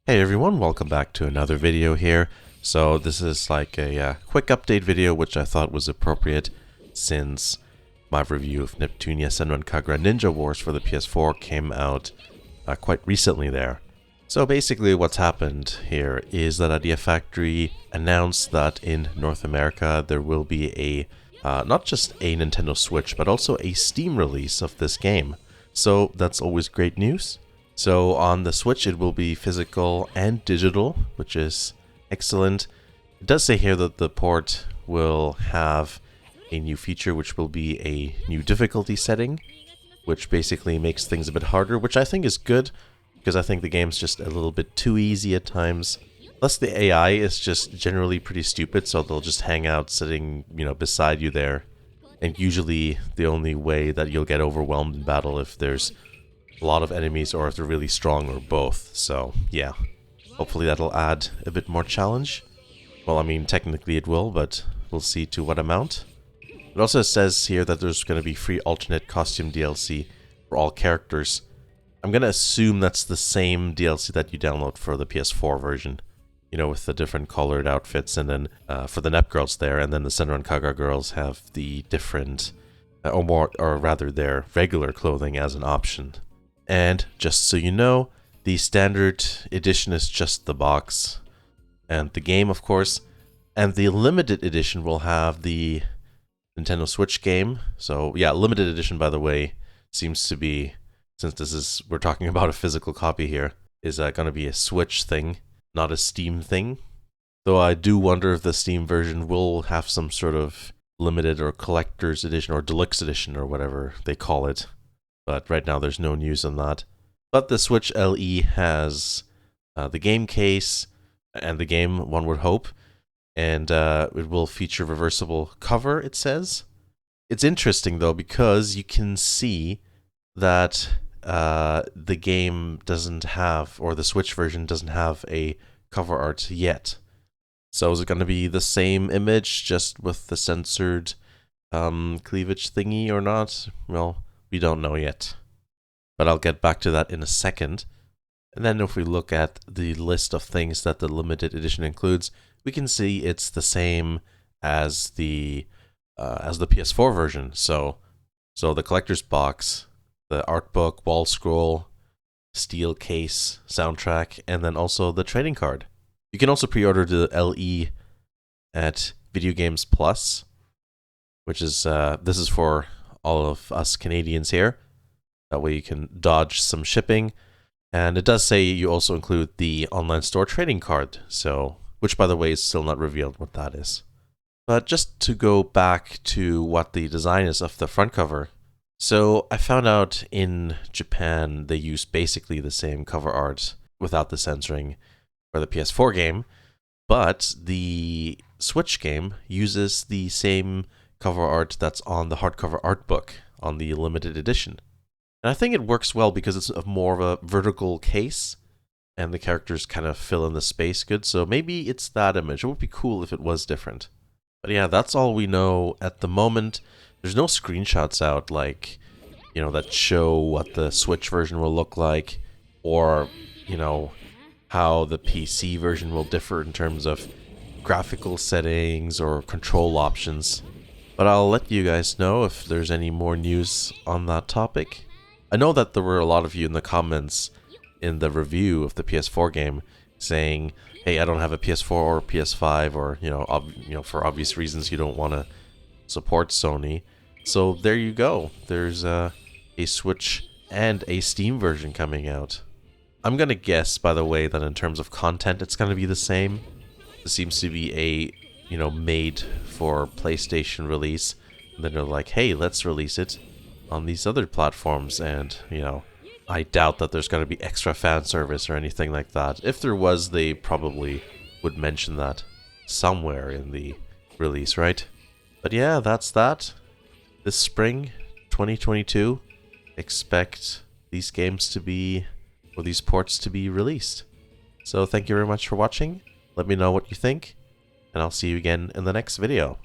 Hey everyone, welcome back to another video here. So this is like a quick update video which I thought was appropriate since my review of Neptunia X Senran Kagura Ninja Wars for the PS4 came out quite recently there. So basically what's happened here is that Idea Factory announced that in North America there will be a not just a Nintendo Switch but also a Steam release of this game. So that's always great news. So on the Switch it will be physical and digital, which is excellent. It does say here that the port will have a new feature which will be a new difficulty setting, which basically makes things a bit harder, which I think is good, because I think the game's just a little bit too easy at times. Plus the AI is just generally pretty stupid, so they'll just hang out sitting, beside you there. And usually the only way that you'll get overwhelmed in battle if there's a lot of enemies or if they're really strong or both. So yeah, hopefully that'll add a bit more challenge. Well, I mean technically it will, but we'll see to what amount. It also says here that there's going to be free alternate costume DLC for all characters. I'm going to assume that's the same DLC that you download for the PS4 version, with the different colored outfits, and then for the Nep girls there, and then the Senran Kagura girls have the different or rather their regular clothing as an option. And just so you know, the standard edition is just the box and the game, of course, and the limited edition will have the Nintendo Switch game. So yeah, limited edition, by the way, seems to be, since we're talking about a physical copy here, is going to be a Switch thing, not a Steam thing. Though I do wonder if the Steam version will have some sort of limited or collector's edition or deluxe edition or whatever they call it. But right now there's no news on that. But the Switch LE has the game case and the game, one would hope, and it will feature reversible cover, it says. It's interesting though, because you can see that the game doesn't have, or the Switch version doesn't have a cover art yet. So is it going to be the same image, just with the censored cleavage thingy or not? Well, we don't know yet, but I'll get back to that in a second. And then if we look at the list of things that the limited edition includes, we can see it's the same as the PS4 version. So the collector's box, the art book, wall scroll, steel case, soundtrack, and then also the trading card. You can also pre-order the LE at Video Games Plus, which is this is for all of us Canadians here. That way you can dodge some shipping. And it does say you also include the online store trading card, so which by the way is still not revealed what that is. But just to go back to what the design is of the front cover. So I found out in Japan they use basically the same cover art without the censoring for the PS4 game, but the Switch game uses the same cover art that's on the hardcover art book on the limited edition. And I think it works well because it's more of a vertical case and the characters kind of fill in the space good. So maybe it's that image. It would be cool if it was different. But yeah, that's all we know at the moment. There's no screenshots out that show what the Switch version will look like, or, how the PC version will differ in terms of graphical settings or control options. But I'll let you guys know if there's any more news on that topic. I know that there were a lot of you in the comments in the review of the PS4 game saying, hey, I don't have a PS4 or PS5, or, for obvious reasons you don't want to support Sony. So there you go. There's a Switch and a Steam version coming out. I'm going to guess, by the way, that in terms of content, it's going to be the same. It seems to be a made for PlayStation release, and then they're like, hey, let's release it on these other platforms, and I doubt that there's going to be extra fan service or anything like that. If there was, they probably would mention that somewhere in the release, right? But yeah, that's that. This spring 2022, expect these games to be, or these ports to be released. So thank you very much for watching. Let me know what you think, and I'll see you again in the next video.